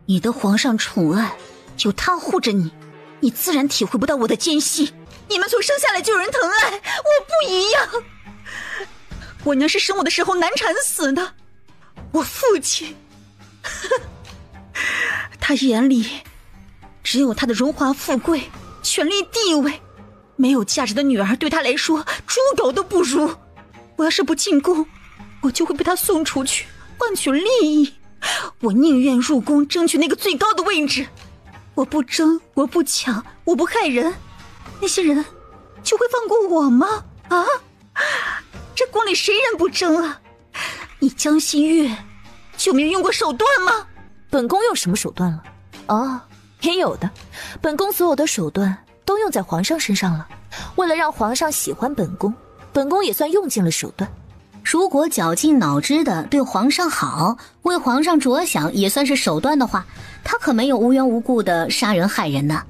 你的皇上宠爱，有他护着你，你自然体会不到我的艰辛。你们从生下来就有人疼爱，我不一样。我娘是生我的时候难产死的，我父亲，他眼里只有他的荣华富贵、权力地位，没有价值的女儿对他来说猪狗都不如。我要是不进宫，我就会被他送出去换取利益。我宁愿入宫争取那个最高的位置，我不争，我不抢，我不害人，那些人就会放过我吗？啊，这宫里谁人不争啊？你江心月就没有用过手段吗？本宫用什么手段了？哦，也有的。本宫所有的手段都用在皇上身上了，为了让皇上喜欢本宫，本宫也算用尽了手段。如果绞尽脑汁的对皇上好，为皇上着想也算是手段的话，他可没有无缘无故的杀人害人呢。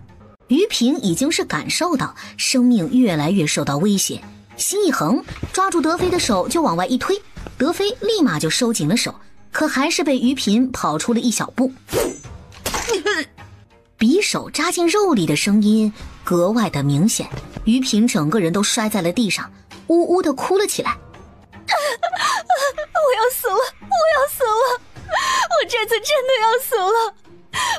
于平已经是感受到生命越来越受到威胁，心一横，抓住德妃的手就往外一推，德妃立马就收紧了手，可还是被于平跑出了一小步。匕首扎进肉里的声音格外的明显，于平整个人都摔在了地上，呜呜的哭了起来。我要死了，我要死了，我这次真的要死了。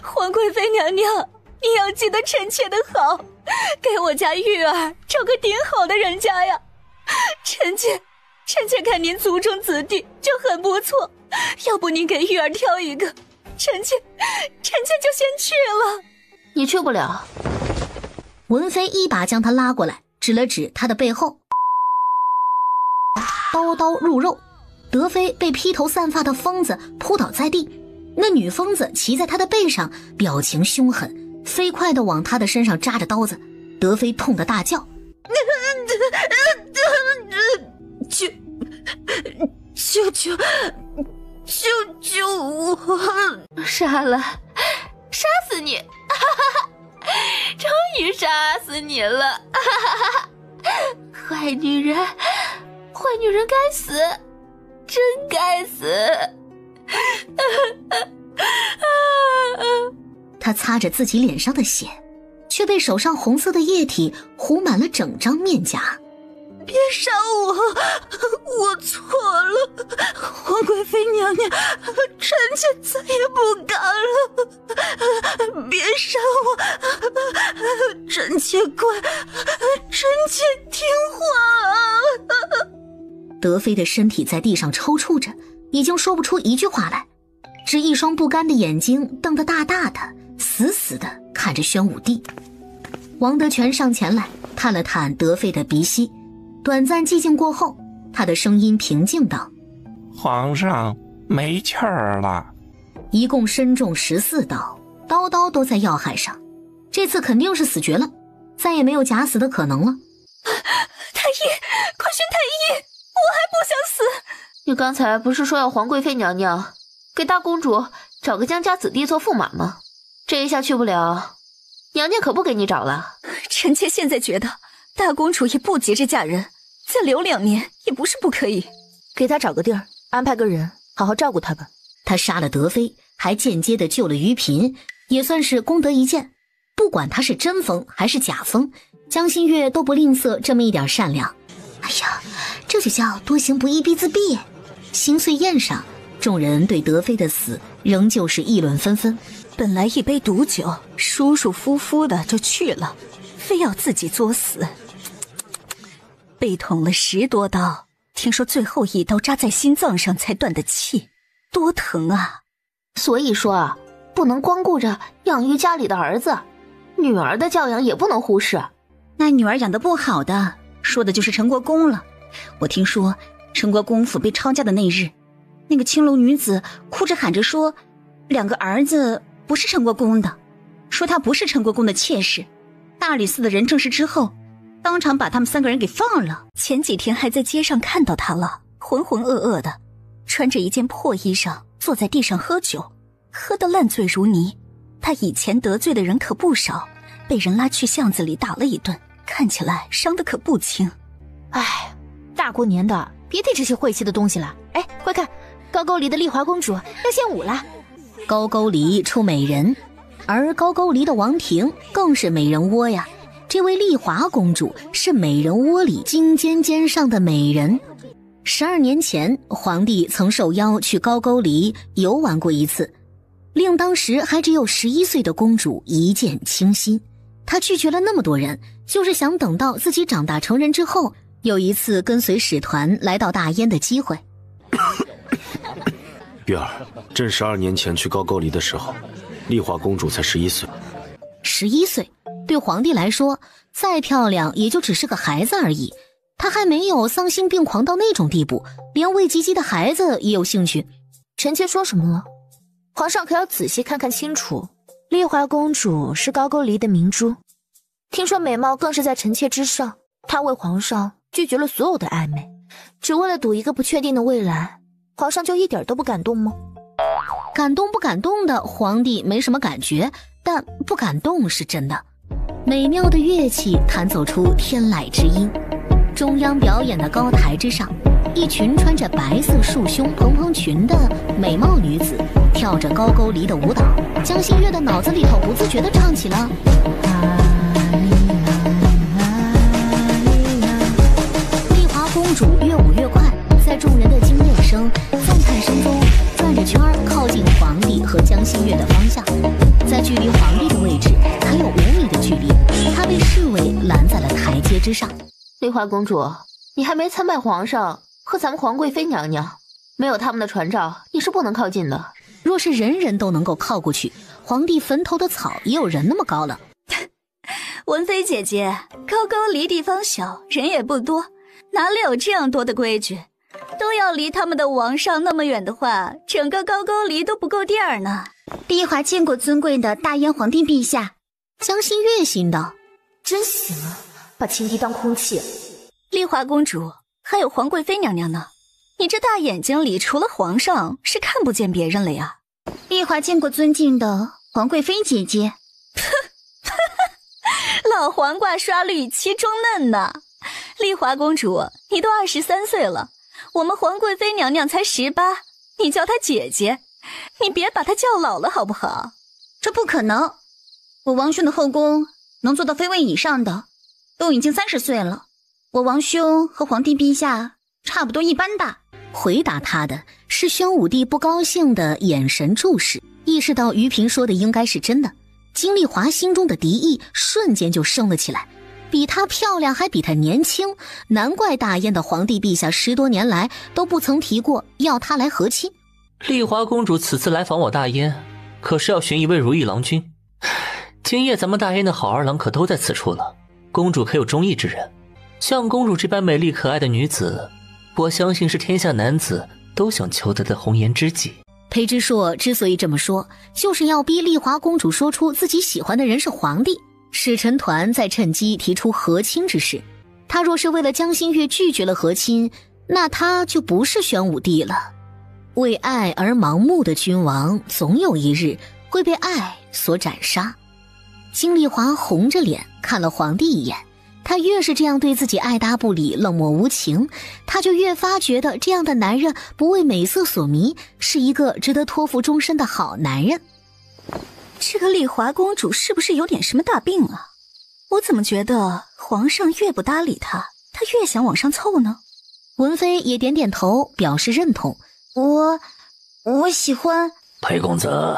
皇贵妃娘娘，你要记得臣妾的好，给我家玉儿找个顶好的人家呀。臣妾看您族中子弟就很不错，要不您给玉儿挑一个，臣妾就先去了。你去不了。文妃一把将他拉过来，指了指他的背后，刀刀入肉。德妃被披头散发的疯子扑倒在地，那女疯子骑在他的背上，表情凶狠，飞快地往他的身上扎着刀子。德妃痛得大叫：救我！杀了，杀死你！终于杀死你了！坏女人，坏女人该死，真该死！他擦着自己脸上的血，却被手上红色的液体糊满了整张面颊。别杀我，我错了，皇贵妃娘娘，臣妾再也不敢了，别杀我，臣妾乖，臣妾听话。德妃的身体在地上抽搐着，已经说不出一句话来，只一双不甘的眼睛瞪得大大的，死死地看着宣武帝。王德全上前来探了探德妃的鼻息，短暂寂静过后，他的声音平静道：皇上没气儿了。一共身中14刀，刀刀都在要害上，这次肯定是死绝了，再也没有假死的可能了。太医，快宣太医，我还不想死。你刚才不是说要皇贵妃娘娘给大公主找个江家子弟做驸马吗？这一下去不了，娘娘可不给你找了。臣妾现在觉得大公主也不急着嫁人，再留2年也不是不可以。给她找个地儿，安排个人好好照顾她吧。他杀了德妃，还间接的救了于嫔，也算是功德一件。不管他是真疯还是假疯，江心月都不吝啬这么一点善良。哎呀，这就叫多行不义必自毙。心碎宴上，众人对德妃的死仍旧是议论纷纷。本来一杯毒酒，舒舒服服的就去了，非要自己作死。被捅了10多刀，听说最后一刀扎在心脏上才断的气，多疼啊！所以说啊，不能光顾着养育家里的儿子，女儿的教养也不能忽视。那女儿养得不好的，说的就是陈国公了。我听说陈国公府被抄家的那日，那个青楼女子哭着喊着说2个儿子不是陈国公的，说他不是陈国公的妾室。大理寺的人证实之后，当场把他们3个人给放了。前几天还在街上看到他了，浑浑噩噩的，穿着一件破衣裳，坐在地上喝酒，喝得烂醉如泥。他以前得罪的人可不少，被人拉去巷子里打了一顿，看起来伤得可不轻。哎，大过年的别提这些晦气的东西了。哎，快看，高句丽的丽华公主要献舞了。高句丽出美人，而高句丽的王庭更是美人窝呀。这位丽华公主是美人窝里金尖尖上的美人。12年前，皇帝曾受邀去高句丽游玩过一次，令当时还只有11岁的公主一见倾心。她拒绝了那么多人，就是想等到自己长大成人之后，有一次跟随使团来到大燕的机会。月儿，朕12年前去高句丽的时候，丽华公主才11岁。11岁，对皇帝来说，再漂亮也就只是个孩子而已。她还没有丧心病狂到那种地步，连喂鸡鸡的孩子也有兴趣。臣妾说什么了？皇上可要仔细看看清楚，丽华公主是高句丽的明珠，听说美貌更是在臣妾之上。她为皇上拒绝了所有的暧昧，只为了赌一个不确定的未来，皇上就一点都不感动吗？感动不感动的，皇帝没什么感觉，但不感动是真的。美妙的乐器弹奏出天籁之音，中央表演的高台之上，一群穿着白色束胸蓬蓬裙的美貌女子跳着高句丽的舞蹈。江心月的脑子里头不自觉地唱起了丽华公主越舞越快，在众人的惊艳声赞叹声中转着圈靠近皇帝和江心月的方向。在距离皇帝的位置还有5米的距离，她被侍卫拦在了台阶之上。丽华公主，你还没参拜皇上和咱们皇贵妃娘娘，没有他们的传召，你是不能靠近的。若是人人都能够靠过去，皇帝坟头的草也有人那么高了。文妃姐姐，高句丽地方小，人也不多，哪里有这样多的规矩？都要离他们的王上那么远的话，整个高句丽都不够地儿呢。丽华见过尊贵的大燕皇帝陛下。江心月心道：真行啊，把情敌当空气。丽华公主，还有皇贵妃娘娘呢，你这大眼睛里除了皇上是看不见别人了呀。丽华见过尊敬的皇贵妃姐姐。老黄瓜刷绿其中嫩呢。丽华公主，你都23岁了，我们皇贵妃娘娘才18，你叫她姐姐，你别把她叫老了好不好？这不可能，我王兄的后宫能做到妃位以上的都已经30岁了，我王兄和皇帝陛下差不多一般大。回答他的是宣武帝不高兴的眼神注视，意识到于平说的应该是真的，金丽华心中的敌意瞬间就升了起来。比她漂亮还比她年轻，难怪大燕的皇帝陛下10多年来都不曾提过要她来和亲。丽华公主此次来访我大燕，可是要寻一位如意郎君。今夜咱们大燕的好儿郎可都在此处了，公主可有中意之人？像公主这般美丽可爱的女子，我相信是天下男子都想求得的红颜知己。裴之硕之所以这么说，就是要逼丽华公主说出自己喜欢的人是皇帝。使臣团再趁机提出和亲之事，他若是为了江心月拒绝了和亲，那他就不是宣武帝了。为爱而盲目的君王，总有一日会被爱所斩杀。金丽华红着脸看了皇帝一眼，他越是这样对自己爱答不理、冷漠无情，他就越发觉得这样的男人不为美色所迷，是一个值得托付终身的好男人。这个丽华公主是不是有点什么大病啊？我怎么觉得皇上越不搭理她，她越想往上凑呢？文妃也点点头表示认同。我喜欢。裴公子，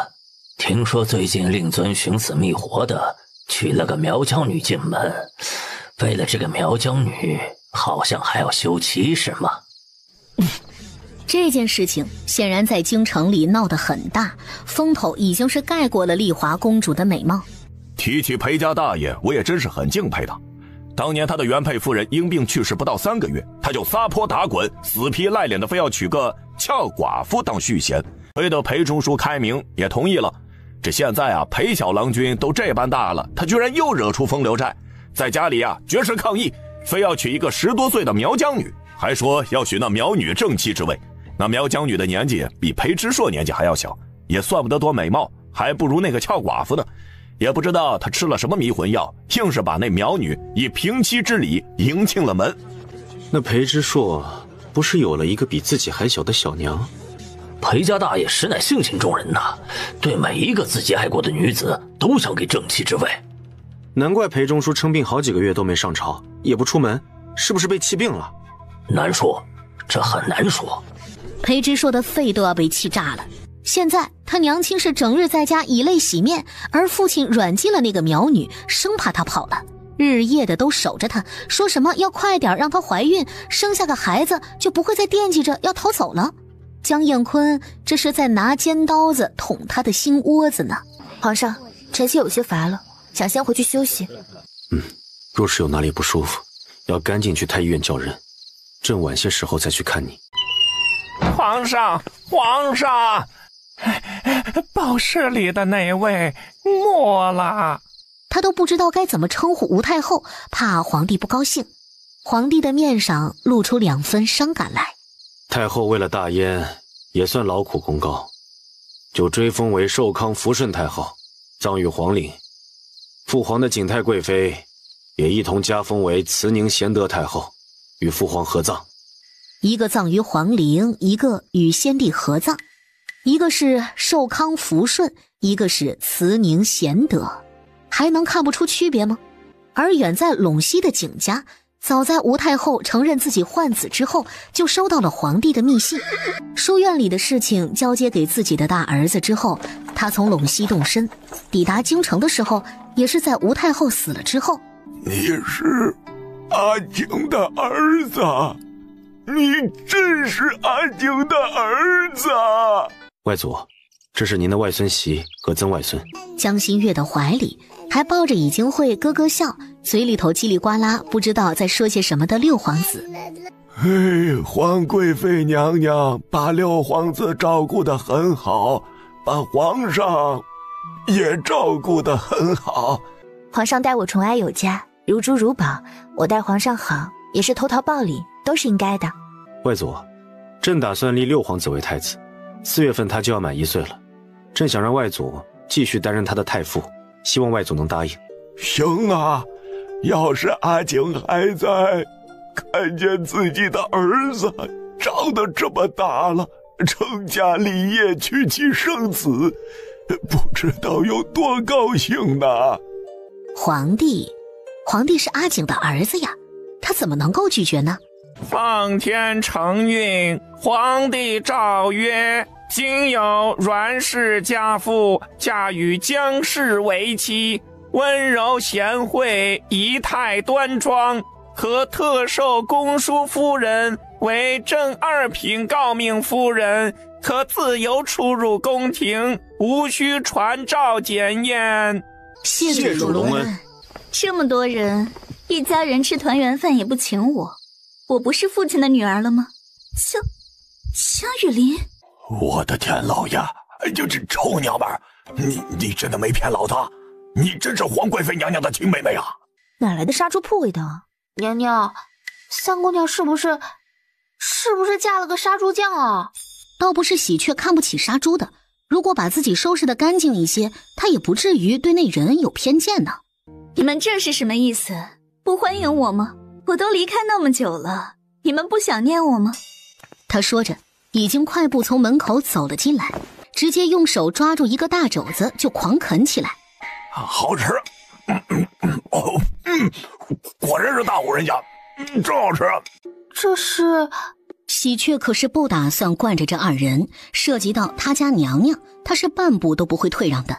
听说最近令尊寻死觅活的娶了个苗疆女进门，为了这个苗疆女好像还要休妻是吗？这件事情显然在京城里闹得很大，风头已经是盖过了丽华公主的美貌。提起裴家大爷，我也真是很敬佩他。当年他的原配夫人因病去世不到3个月，他就撒泼打滚，死皮赖脸的非要娶个俏寡妇当续弦，推得裴中书开明也同意了。这现在啊，裴小郎君都这般大了，他居然又惹出风流债，在家里啊绝食抗议，非要娶一个10多岁的苗疆女，还说要许那苗女正妻之位。那苗疆女的年纪比裴之硕年纪还要小，也算不得多美貌，还不如那个俏寡妇呢。也不知道他吃了什么迷魂药，硬是把那苗女以平妻之礼迎进了门。那裴之硕不是有了一个比自己还小的小娘？裴家大爷实乃性情中人呐，对每一个自己爱过的女子都想给正妻之位。难怪裴中书称病好几个月都没上朝，也不出门，是不是被气病了？难说，这很难说。裴之硕的肺都要被气炸了。现在他娘亲是整日在家以泪洗面，而父亲软禁了那个苗女，生怕她跑了，日夜的都守着她，说什么要快点让她怀孕，生下个孩子就不会再惦记着要逃走了。江燕坤这是在拿尖刀子捅他的心窝子呢。皇上，臣妾有些乏了，想先回去休息。若是有哪里不舒服，要赶紧去太医院叫人，朕晚些时候再去看你。皇上，皇上，报室里的那位没了。他都不知道该怎么称呼吴太后，怕皇帝不高兴。皇帝的面上露出2分伤感来。太后为了大燕也算劳苦功高，就追封为寿康福顺太后，葬于皇陵。父皇的景太贵妃也一同加封为慈宁贤德太后，与父皇合葬。一个葬于皇陵，一个与先帝合葬，一个是寿康福顺，一个是慈宁贤德，还能看不出区别吗？而远在陇西的景家，早在吴太后承认自己患子之后，就收到了皇帝的密信。书院里的事情交接给自己的大儿子之后，他从陇西动身，抵达京城的时候，也是在吴太后死了之后。你是阿景的儿子，你真是阿景的儿子。外祖，这是您的外孙媳和曾外孙。江心月的怀里还抱着已经会咯咯笑，嘴里头叽里呱啦不知道在说些什么的六皇子。皇贵妃娘娘把六皇子照顾得很好，把皇上也照顾得很好。皇上待我宠爱有加，如珠如宝，我待皇上好也是投桃报李，都是应该的。外祖，朕打算立六皇子为太子，4月份他就要满1岁了，朕想让外祖继续担任他的太傅，希望外祖能答应。行啊，要是阿景还在，看见自己的儿子长得这么大了，成家立业，娶妻生子，不知道有多高兴呢。皇帝是阿景的儿子呀，他怎么能够拒绝呢？奉天承运，皇帝诏曰：今有阮氏家妇嫁与姜氏为妻，温柔贤惠，仪态端庄，可特授公叔夫人为正2品诰命夫人，可自由出入宫廷，无需传诏检验。谢主隆恩。这么多人，一家人吃团圆饭也不请我，我不是父亲的女儿了吗？江雨林，我的天老爷，这臭娘们儿，你真的没骗老子？你真是皇贵妃娘娘的亲妹妹啊！哪来的杀猪铺味道啊？娘娘，三姑娘是不是嫁了个杀猪匠啊？倒不是喜鹊看不起杀猪的，如果把自己收拾得干净一些，她也不至于对那人有偏见呢。你们这是什么意思？不欢迎我吗？我都离开那么久了，你们不想念我吗？他说着已经快步从门口走了进来，直接用手抓住一个大肘子就狂啃起来。好吃，果然是大户人家，真好吃。这是喜鹊可是不打算惯着这2人，涉及到他家娘娘，他是半步都不会退让的。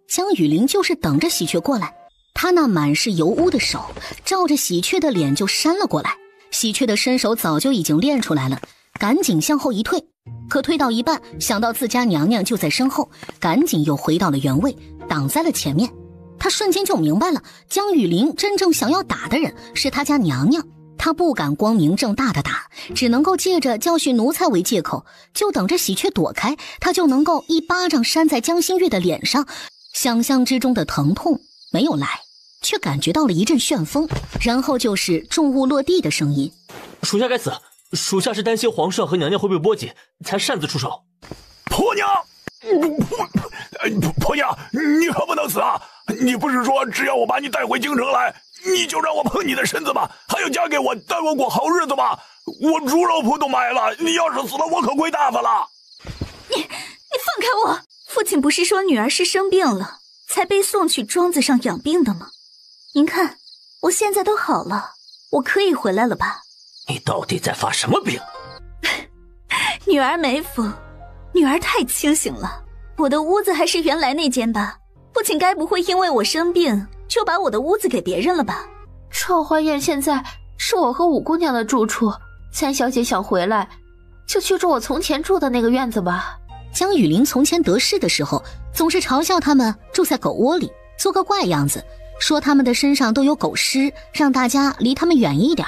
江雨林就是等着喜鹊过来，他那满是油污的手照着喜鹊的脸就扇了过来。喜鹊的身手早就已经练出来了，赶紧向后一退，可退到一半，想到自家娘娘就在身后，赶紧又回到了原位，挡在了前面。他瞬间就明白了，江雨林真正想要打的人是他家娘娘，他不敢光明正大的打，只能够借着教训奴才为借口，就等着喜鹊躲开，他就能够一巴掌扇在江心月的脸上。想象之中的疼痛没有来，却感觉到了一阵旋风，然后就是重物落地的声音。属下该死，属下是担心皇上和娘娘会被波及，才擅自出手。婆娘，婆娘，你可不能死啊！你不是说只要我把你带回京城来，你就让我碰你的身子吗？还要嫁给我，带我过好日子吗？我猪肉铺都买了，你要是死了，我可亏大发了。你放开我！父亲不是说女儿是生病了，才被送去庄子上养病的吗？您看，我现在都好了，我可以回来了吧？你到底在发什么病？女儿没疯，女儿太清醒了。我的屋子还是原来那间吧？父亲该不会因为我生病就把我的屋子给别人了吧？超花苑现在是我和五姑娘的住处，三小姐想回来，就去住我从前住的那个院子吧。江雨林从前得势的时候，总是嘲笑他们住在狗窝里，做个怪样子，说他们的身上都有狗尸，让大家离他们远一点。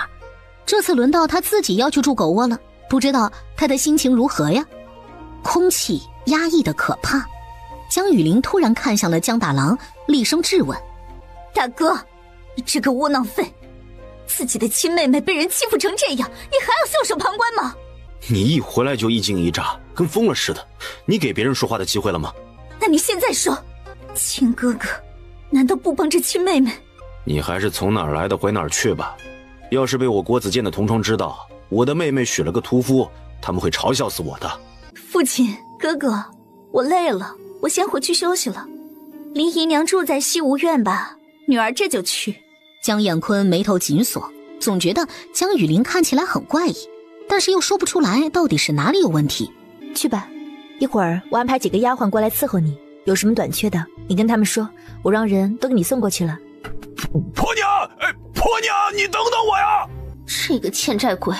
这次轮到他自己要去住狗窝了，不知道他的心情如何呀？空气压抑的可怕。江雨林突然看向了江大郎，厉声质问：大哥，你这个窝囊废，自己的亲妹妹被人欺负成这样，你还要袖手旁观吗？你一回来就一惊一乍，跟疯了似的，你给别人说话的机会了吗？那你现在说，亲哥哥难道不帮着亲妹妹？你还是从哪儿来的回哪儿去吧。要是被我国子监的同窗知道我的妹妹娶了个屠夫，他们会嘲笑死我的。父亲，哥哥，我累了，我先回去休息了。林姨娘住在西吴院吧，女儿这就去。江彦坤眉头紧锁，总觉得江雨林看起来很怪异，但是又说不出来到底是哪里有问题。去吧，一会儿我安排几个丫鬟过来伺候你，有什么短缺的你跟他们说，我让人都给你送过去了。婆娘，婆娘，你等等我呀！这个欠债鬼，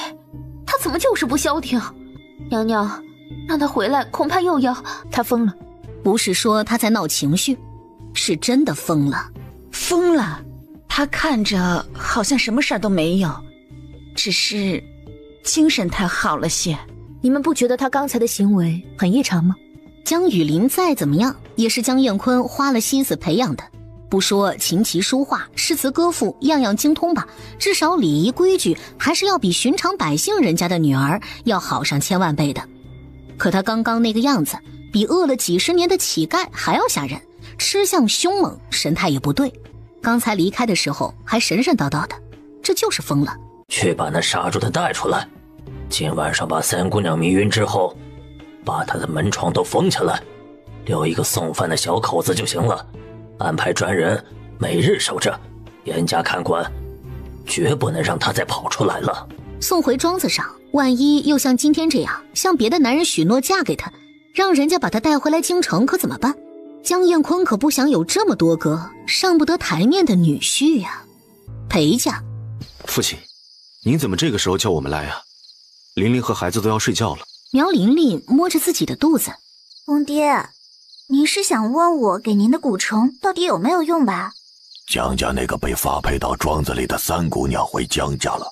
他怎么就是不消停？娘娘，让他回来恐怕又要……他疯了。不是说他在闹情绪，是真的疯了。疯了，他看着好像什么事儿都没有，只是精神太好了些。你们不觉得他刚才的行为很异常吗？江雨林再怎么样也是江彦坤花了心思培养的，不说琴棋书画诗词歌赋样样精通吧，至少礼仪规矩还是要比寻常百姓人家的女儿要好上千万倍的。可他刚刚那个样子比饿了几十年的乞丐还要吓人，吃相凶猛，神态也不对。刚才离开的时候还神神叨叨的，这就是疯了。去把那杀猪的带出来，今晚上把三姑娘迷晕之后，把她的门窗都封起来，留一个送饭的小口子就行了。安排专人每日守着，严加看管，绝不能让她再跑出来了。送回庄子上，万一又像今天这样向别的男人许诺嫁给他，让人家把他带回来京城可怎么办？江彦坤可不想有这么多个上不得台面的女婿呀。裴家，父亲，您怎么这个时候叫我们来呀？琳琳和孩子都要睡觉了。苗琳琳摸着自己的肚子，公爹，您是想问我给您的蛊虫到底有没有用吧？江家那个被发配到庄子里的三姑娘回江家了，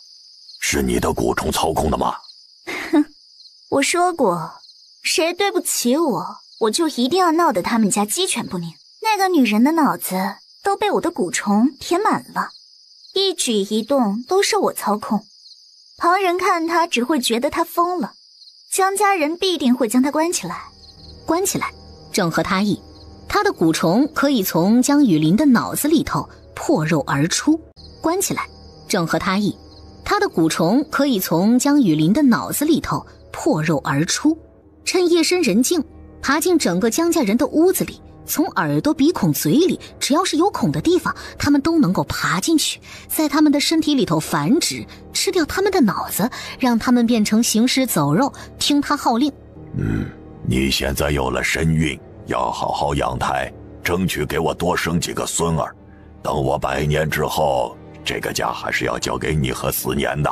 是你的蛊虫操控的吗？哼，我说过，谁对不起我，我就一定要闹得他们家鸡犬不宁。那个女人的脑子都被我的蛊虫填满了，一举一动都受我操控。旁人看她只会觉得她疯了，江家人必定会将她关起来。关起来正合他意，他的蛊虫可以从江雨林的脑子里头破肉而出。关起来正合他意，他的蛊虫可以从江雨林的脑子里头破肉而出，趁夜深人静爬进整个江家人的屋子里，从耳朵鼻孔嘴里，只要是有孔的地方他们都能够爬进去，在他们的身体里头繁殖，吃掉他们的脑子，让他们变成行尸走肉，听他号令。你现在有了身孕，要好好养胎，争取给我多生几个孙儿。等我100年之后，这个家还是要交给你和思年的。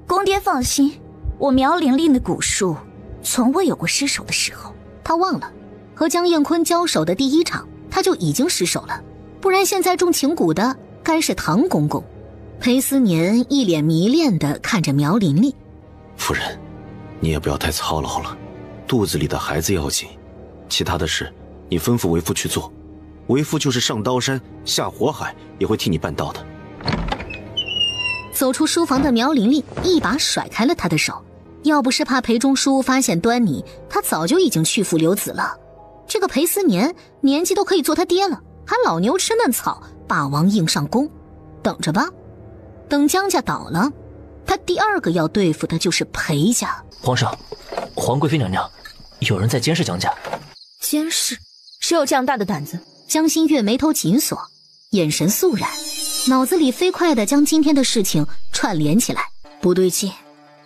公爹放心，我苗玲玲的蛊术从未有过失手的时候。他忘了和江彦坤交手的第一场他就已经失手了，不然现在中情蛊的该是唐公公。裴思年一脸迷恋地看着苗琳琳，夫人，你也不要太操劳了，肚子里的孩子要紧，其他的事你吩咐为父去做，为父就是上刀山下火海也会替你办到的。走出书房的苗琳琳一把甩开了他的手，要不是怕裴中书发现端倪，他早就已经去父留子了。这个裴思年年纪都可以做他爹了，还老牛吃嫩草，霸王硬上弓。等着吧，等江家倒了，他第二个要对付的就是裴家。皇上，皇贵妃娘娘，有人在监视江家。监视？谁有这样大的胆子？江心月眉头紧锁，眼神肃然，脑子里飞快地将今天的事情串联起来。不对劲，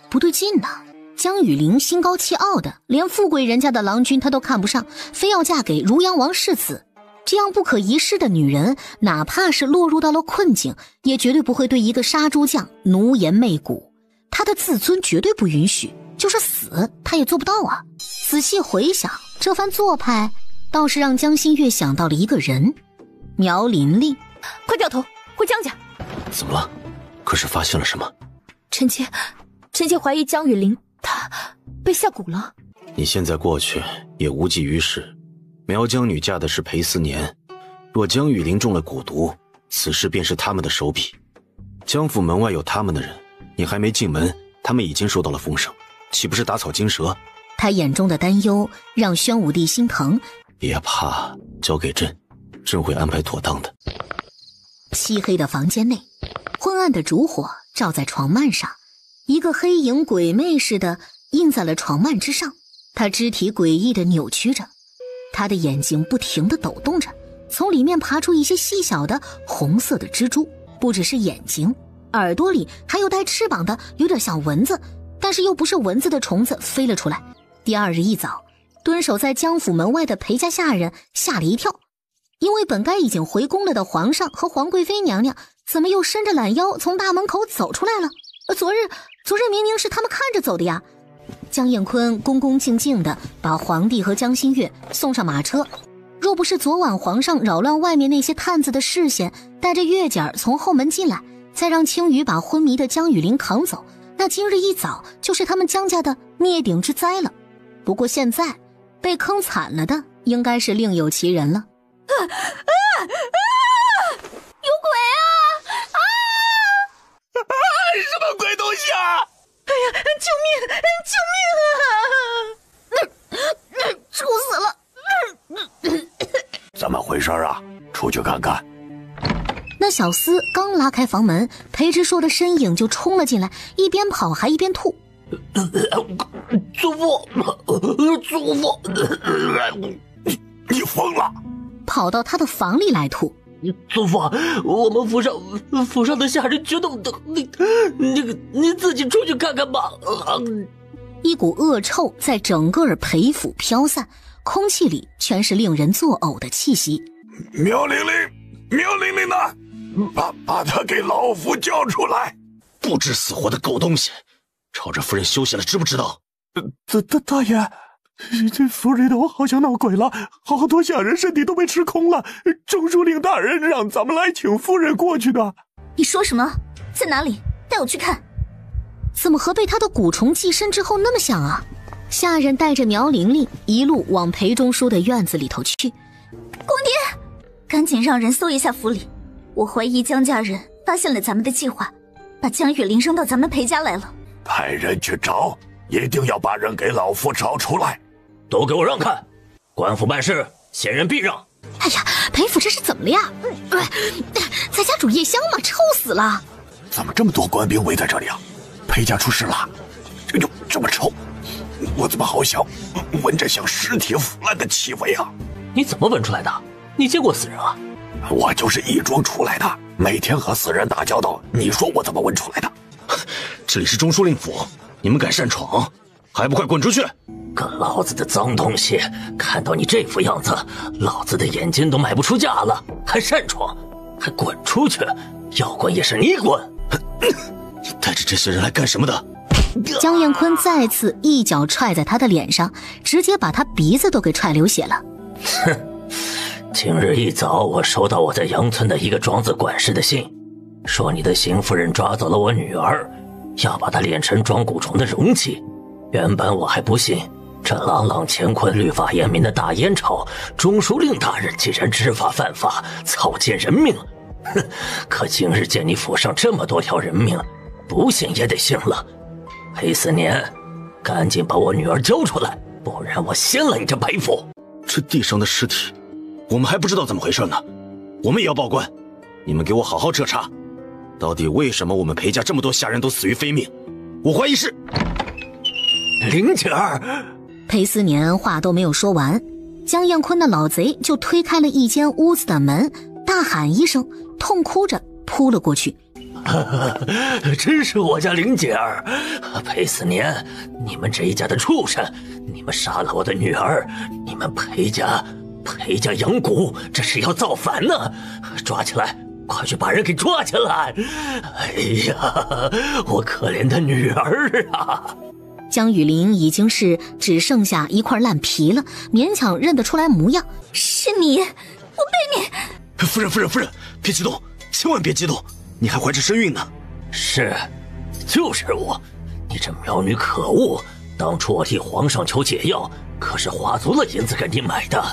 不对劲呢！江雨玲心高气傲的，连富贵人家的郎君她都看不上，非要嫁给如阳王世子。这样不可一世的女人，哪怕是落入到了困境，也绝对不会对一个杀猪匠奴颜媚骨。她的自尊绝对不允许，就是死她也做不到啊！仔细回想，这番做派倒是让江心月想到了一个人，苗琳琳。快掉头回江家！怎么了？可是发现了什么？臣妾怀疑江雨玲她被下蛊了。你现在过去也无济于事。苗江女嫁的是裴思年，若江雨玲中了蛊毒，此事便是他们的手笔。江府门外有他们的人，你还没进门，他们已经收到了风声，岂不是打草惊蛇？他眼中的担忧让宣武帝心疼。别怕，交给朕，朕会安排妥当的。漆黑的房间内，昏暗的烛火照在床幔上，一个黑影鬼魅似的印在了床幔之上。他肢体诡异地扭曲着，他的眼睛不停地抖动着，从里面爬出一些细小的红色的蜘蛛，不只是眼睛，耳朵里还有带翅膀的有点像蚊子，但是又不是蚊子的虫子飞了出来。第二日一早，蹲守在江府门外的裴家下人吓了一跳，因为本该已经回宫了的皇上和皇贵妃娘娘，怎么又伸着懒腰从大门口走出来了？昨日明明是他们看着走的呀。江燕坤恭恭敬敬地把皇帝和江心月送上马车，若不是昨晚皇上扰乱外面那些探子的视线，带着月姐从后门进来，再让青羽把昏迷的江雨玲扛走，那今日一早就是他们江家的灭顶之灾了。不过现在被坑惨了的应该是另有其人了。有鬼啊！什么鬼东西啊！哎呀，救命！救命啊！臭死了！怎么回事啊？出去看看。那小厮刚拉开房门，裴之硕的身影就冲了进来，一边跑还一边吐。祖父，你疯了！跑到他的房里来吐。祖父，我们府上的下人决斗的，你自己出去看看吧。一股恶臭在整个裴府飘散，空气里全是令人作呕的气息。苗玲玲呢？把她给老夫叫出来！不知死活的狗东西，吵着夫人休息了，知不知道？大爷，这府里头好像闹鬼了，好多下人身体都被吃空了。中书令大人让咱们来请夫人过去的。你说什么？在哪里？带我去看。怎么和被他的蛊虫寄身之后那么像啊？下人带着苗玲玲一路往裴中书的院子里头去。公爹，赶紧让人搜一下府里，我怀疑江家人发现了咱们的计划，把江雨玲扔到咱们裴家来了。派人去找，一定要把人给老夫找出来。都给我让开！官府办事，闲人避让。哎呀，裴府这是怎么了呀？在家煮夜香吗？臭死了！怎么这么多官兵围在这里啊？裴家出事了！哟，这么臭，我怎么好像闻着像尸体腐烂的气味啊？你怎么闻出来的？你见过死人啊？我就是义庄出来的，每天和死人打交道，你说我怎么闻出来的？这里是中书令府，你们敢擅闯，还不快滚出去！个老子的脏东西，看到你这副样子，老子的眼睛都卖不出价了，还擅闯，还滚出去！要滚也是你滚！你带着这些人来干什么的？江彦坤再次一脚踹在他的脸上，直接把他鼻子都给踹流血了。哼！今日一早，我收到我在杨村的一个庄子管事的信，说你的邢夫人抓走了我女儿，要把她炼成装蛊虫的容器。原本我还不信，这朗朗乾坤、律法严明的大燕朝，中书令大人竟然知法犯法，草菅人命。哼！可今日见你府上这么多条人命，不信也得信了。裴思年，赶紧把我女儿交出来，不然我掀了你这裴府！这地上的尸体，我们还不知道怎么回事呢，我们也要报官。你们给我好好彻查，到底为什么我们裴家这么多下人都死于非命？我怀疑是玲姐儿，裴思年话都没有说完，江燕坤的老贼就推开了一间屋子的门，大喊一声，痛哭着扑了过去。真是我家玲姐儿，裴思年，你们这一家的畜生，你们杀了我的女儿，你们裴家养蛊，这是要造反呢！抓起来，快去把人给抓起来！哎呀，我可怜的女儿啊！江雨林已经是只剩下一块烂皮了，勉强认得出来模样。是你，我被你……夫人，别激动，千万别激动，你还怀着身孕呢。是，就是我。你这苗女可恶！当初我替皇上求解药，可是花足了银子给你买的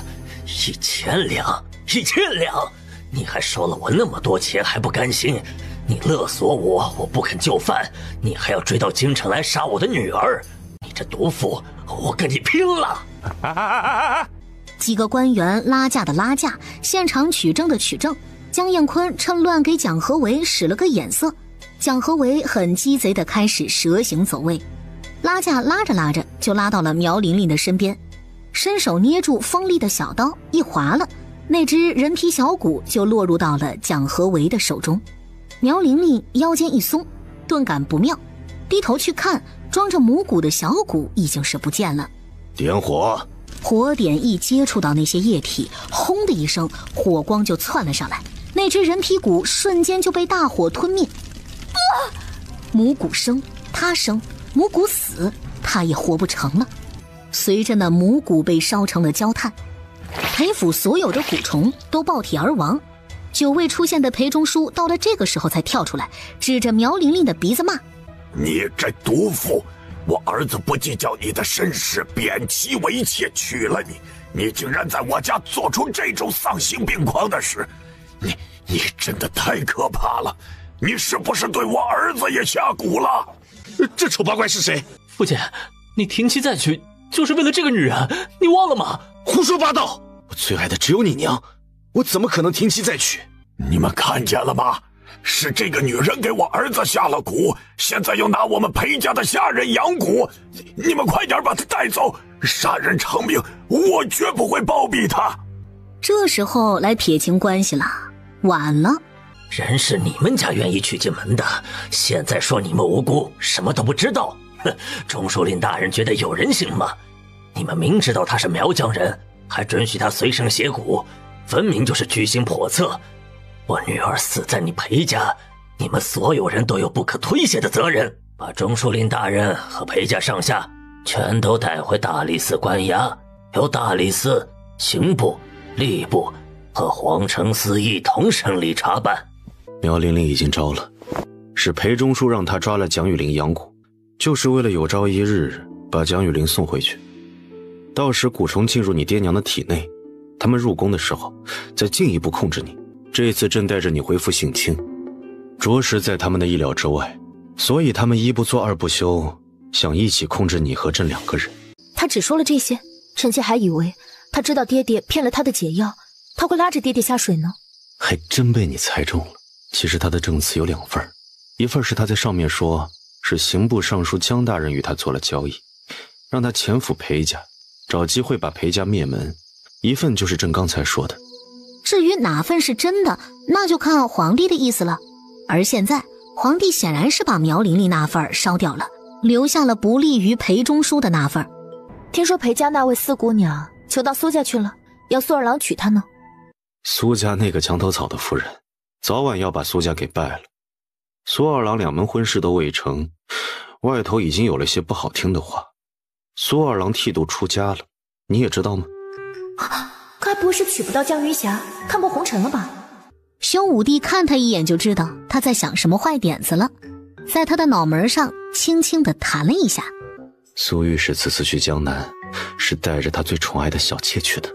，1000两，1000两！你还收了我那么多钱还不甘心，你勒索我不肯就范，你还要追到京城来杀我的女儿，你这毒妇，我跟你拼了！几个官员拉架的拉架，现场取证的取证。江燕坤趁乱给蒋和为使了个眼色，蒋和为很鸡贼地开始蛇行走位，拉架拉着拉着就拉到了苗玲玲的身边，伸手捏住锋利的小刀，一划了，那只人皮小骨就落入到了蒋和为的手中。苗玲玲腰间一松，顿感不妙，低头去看，装着母骨的小骨已经是不见了。点火！火点一接触到那些液体，轰的一声，火光就窜了上来，那只人皮骨瞬间就被大火吞灭。母骨生，他生；母骨死，他也活不成了。随着那母骨被烧成了焦炭，裴府所有的蛊虫都爆体而亡。久未出现的裴中书到了这个时候才跳出来，指着苗玲玲的鼻子骂：你这毒妇，我儿子不计较你的身世，贬妻为妾娶了你，你竟然在我家做出这种丧心病狂的事，你真的太可怕了！你是不是对我儿子也下蛊了？这丑八怪是谁？父亲，你停妻再娶就是为了这个女人，你忘了吗？胡说八道！我最爱的只有你娘，我怎么可能停妻再娶？你们看见了吗？是这个女人给我儿子下了蛊，现在又拿我们裴家的下人养蛊，你们快点把她带走！杀人偿命，我绝不会包庇她。这时候来撇清关系了，晚了。人是你们家愿意娶进门的，现在说你们无辜，什么都不知道。哼，中书令大人觉得有人性吗？你们明知道他是苗疆人，还准许他随身携蛊，分明就是居心叵测。我女儿死在你裴家，你们所有人都有不可推卸的责任。把中书令大人和裴家上下全都带回大理寺关押，由大理寺、刑部、吏部和皇城司一同审理查办。苗玲玲已经招了，是裴中书让他抓了蒋雨林养蛊，就是为了有朝一日把蒋雨林送回去。到时蛊虫进入你爹娘的体内，他们入宫的时候再进一步控制你。这次正带着你恢复性情，着实在他们的意料之外，所以他们一不做二不休，想一起控制你和朕2个人。他只说了这些，臣妾还以为他知道爹爹骗了他的解药，他会拉着爹爹下水呢。还真被你猜中了。其实他的证词有2份，一份是他在上面说是刑部尚书江大人与他做了交易，让他潜伏裴家，找机会把裴家灭门；一份就是朕刚才说的。至于哪份是真的，那就看皇帝的意思了。而现在皇帝显然是把苗玲玲那份烧掉了，留下了不利于裴中书的那份。听说裴家那位四姑娘求到苏家去了，要苏二郎娶她呢。苏家那个墙头草的夫人早晚要把苏家给败了。苏二郎2门婚事都未成，外头已经有了些不好听的话。苏二郎剃度出家了，你也知道吗？该不会是娶不到江云霞，看破红尘了吧？兄武帝看他一眼就知道他在想什么坏点子了，在他的脑门上轻轻地弹了一下。苏御史此次去江南是带着他最宠爱的小妾去的，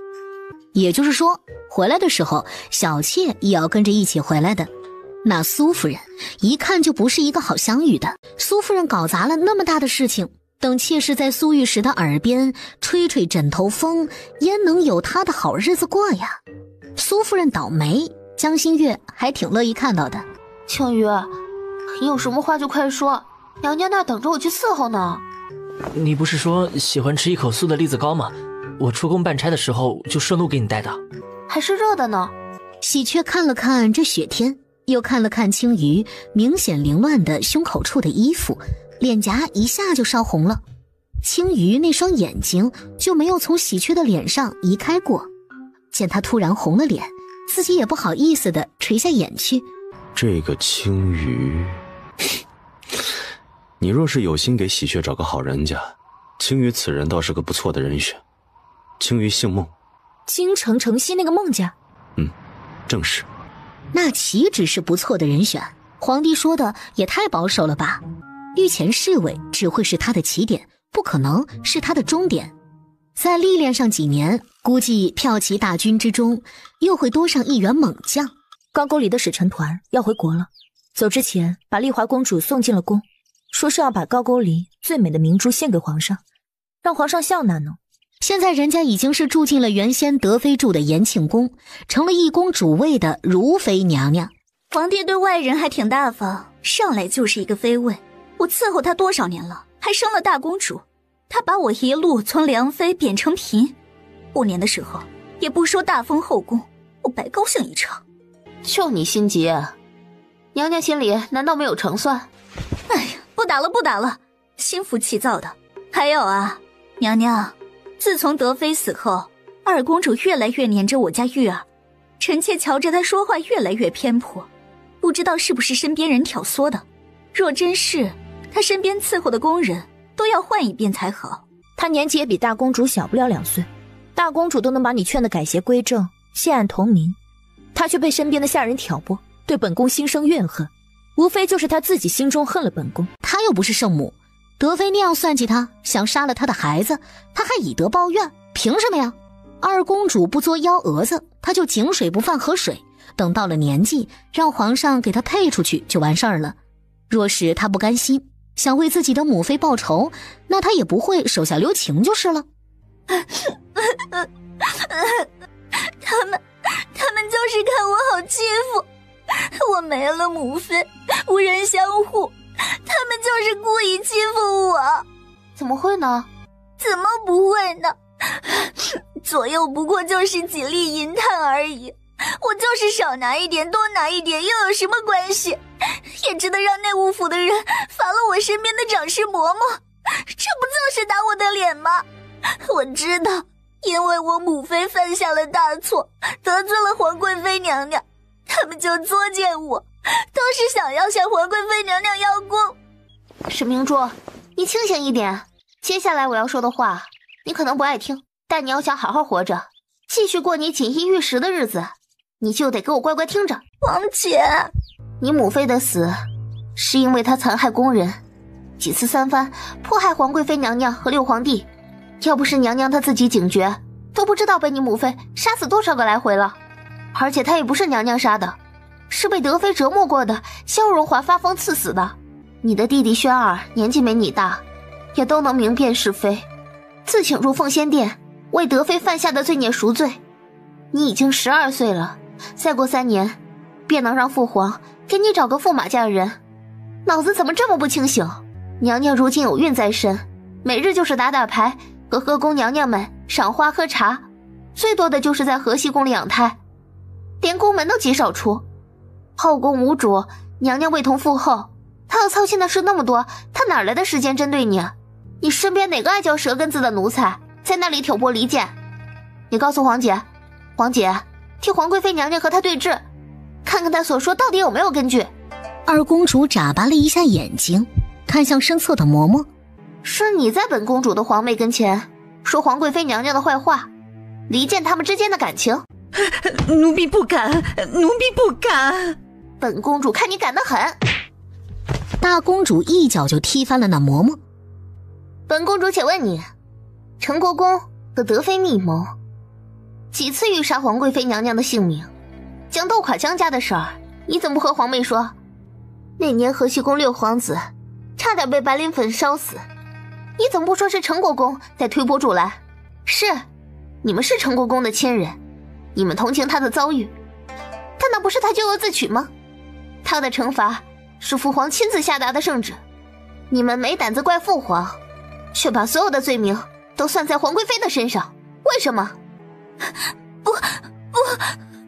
也就是说回来的时候小妾也要跟着一起回来的。那苏夫人一看就不是一个好相遇的，苏夫人搞砸了那么大的事情，等妾室在苏御史的耳边吹吹枕头风，焉能有她的好日子过呀？苏夫人倒霉，江心月还挺乐意看到的。庆余，你有什么话就快说，娘娘那等着我去伺候呢。你不是说喜欢吃一口酥的栗子糕吗？我出宫办差的时候就顺路给你带的。还是热的呢。喜鹊看了看这雪天，又看了看青鱼明显凌乱的胸口处的衣服，脸颊一下就烧红了。青鱼那双眼睛就没有从喜鹊的脸上移开过，见他突然红了脸，自己也不好意思的垂下眼去。这个青鱼，你若是有心给喜鹊找个好人家，青鱼此人倒是个不错的人选。青鱼姓孟，京城城西那个孟家。正是。那岂止是不错的人选，皇帝说的也太保守了吧？御前侍卫只会是他的起点，不可能是他的终点。再历练上几年，估计骠骑大军之中又会多上一员猛将。高句丽的使臣团要回国了，走之前把丽华公主送进了宫，说是要把高句丽最美的明珠献给皇上，让皇上笑纳呢。现在人家已经是住进了原先德妃住的延庆宫，成了一宫主位的如妃娘娘。皇帝对外人还挺大方，上来就是一个妃位。我伺候他多少年了，还生了大公主，他把我一路从良妃贬成嫔，过年的时候也不说大封后宫，我白高兴一场。就你心急啊，娘娘心里难道没有成算？哎呀，不打了，心浮气躁的。还有啊，娘娘，自从德妃死后，二公主越来越黏着我家玉儿，臣妾瞧着她说话越来越偏颇，不知道是不是身边人挑唆的。若真是，她身边伺候的宫人都要换一遍才好。她年纪也比大公主小不了2岁，大公主都能把你劝得改邪归正，弃暗投明，她却被身边的下人挑拨，对本宫心生怨恨，无非就是她自己心中恨了本宫。她又不是圣母，德妃那样算计她，想杀了她的孩子，她还以德报怨，凭什么呀？二公主不作幺蛾子，她就井水不犯河水，等到了年纪，让皇上给她配出去就完事儿了。若是她不甘心，想为自己的母妃报仇，那她也不会手下留情就是了。他们就是看我好欺负，我没了母妃，无人相护，他们就是故意欺负我。怎么会呢？怎么不会呢？左右不过就是几粒银炭而已，我就是少拿一点多拿一点又有什么关系？也值得让内务府的人罚了我身边的长侍嬷嬷，这不就是打我的脸吗？我知道，因为我母妃犯下了大错，得罪了皇贵妃娘娘，他们就作践我，都是想要向皇贵妃娘娘邀功。史明珠，你清醒一点，接下来我要说的话你可能不爱听，但你要想好好活着，继续过你锦衣玉食的日子，你就得给我乖乖听着。王姐，你母妃的死是因为她残害宫人，几次三番迫害皇贵妃娘娘和六皇帝，要不是娘娘她自己警觉，都不知道被你母妃杀死多少个来回了。而且她也不是娘娘杀的，是被德妃折磨过的萧荣华发疯赐死的。你的弟弟轩儿年纪没你大，也都能明辨是非，自请入奉仙殿为德妃犯下的罪孽赎罪。你已经12岁了，再过3年便能让父皇给你找个驸马家人。脑子怎么这么不清醒？娘娘如今有孕在身，每日就是打打牌和喝宫娘娘们赏花喝茶，最多的就是在河西宫里养胎，连宫门都极少出。后宫无主，娘娘未同父后，她要操心的事那么多，她哪来的时间针对你？你身边哪个爱嚼舌根子的奴才在那里挑拨离间？你告诉皇姐，皇姐替皇贵妃娘娘和她对峙，看看她所说到底有没有根据。二公主眨巴了一下眼睛，看向身侧的嬷嬷，是你在本公主的皇妹跟前说皇贵妃娘娘的坏话，离间他们之间的感情。奴婢不敢，奴婢不敢。本公主看你敢得很。大公主一脚就踢翻了那嬷嬷。本公主且问你，陈国公和德妃密谋，几次欲杀皇贵妃娘娘的性命，将斗垮江家的事儿，你怎么不和皇妹说？那年河西宫6皇子差点被白磷粉烧死，你怎么不说是陈国公在推波助澜？是，你们是陈国公的亲人，你们同情他的遭遇，但那不是他咎由自取吗？他的惩罚是父皇亲自下达的圣旨，你们没胆子怪父皇，却把所有的罪名都算在皇贵妃的身上，为什么？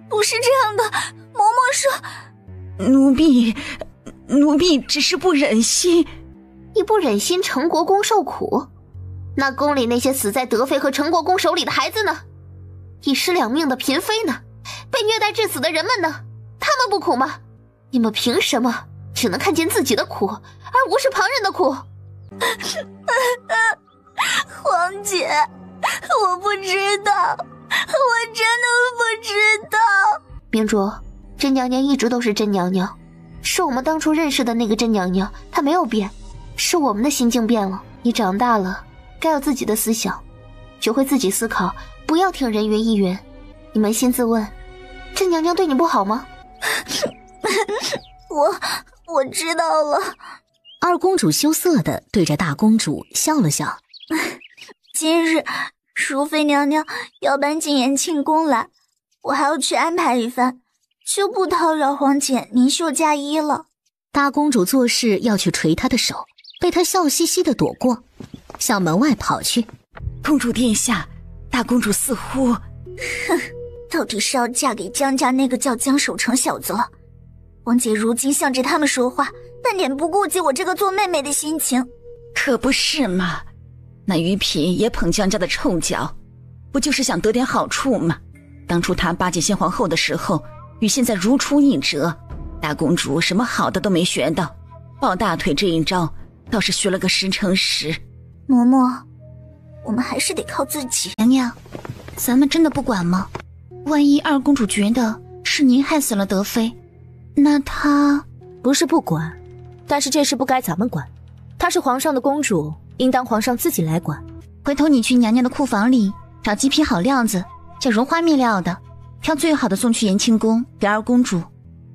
不是这样的，嬷嬷说，奴婢只是不忍心。你不忍心陈国公受苦，那宫里那些死在德妃和陈国公手里的孩子呢？一尸两命的嫔妃呢？被虐待致死的人们呢？他们不苦吗？你们凭什么只能看见自己的苦，而无视旁人的苦？皇姐，我不知道，我真的不知道。明珠，甄娘娘一直都是甄娘娘，是我们当初认识的那个甄娘娘，她没有变，是我们的心境变了。你长大了，该有自己的思想，学会自己思考，不要听人云亦云。你扪心自问，甄娘娘对你不好吗？我知道了。二公主羞涩地对着大公主笑了笑。今日淑妃娘娘要搬进延庆宫来，我还要去安排一番，就不叨扰皇姐您绣嫁衣了。大公主做事要去捶她的手，被她笑嘻嘻地躲过，向门外跑去。公主殿下，大公主似乎……哼，到底是要嫁给江家那个叫江守成小子了。皇姐如今向着他们说话，半点不顾及我这个做妹妹的心情。可不是嘛，那于嫔也捧江家的臭脚，不就是想得点好处吗？当初她巴结先皇后的时候，与现在如出一辙。大公主什么好的都没学到，抱大腿这一招倒是学了个10成10。嬷嬷，我们还是得靠自己。娘娘，咱们真的不管吗？万一二公主觉得是您害死了德妃，那她……不是不管，但是这事不该咱们管。她是皇上的公主，应当皇上自己来管。回头你去娘娘的库房里找几匹好料子，叫绒花面料的，挑最好的送去延庆宫给二公主。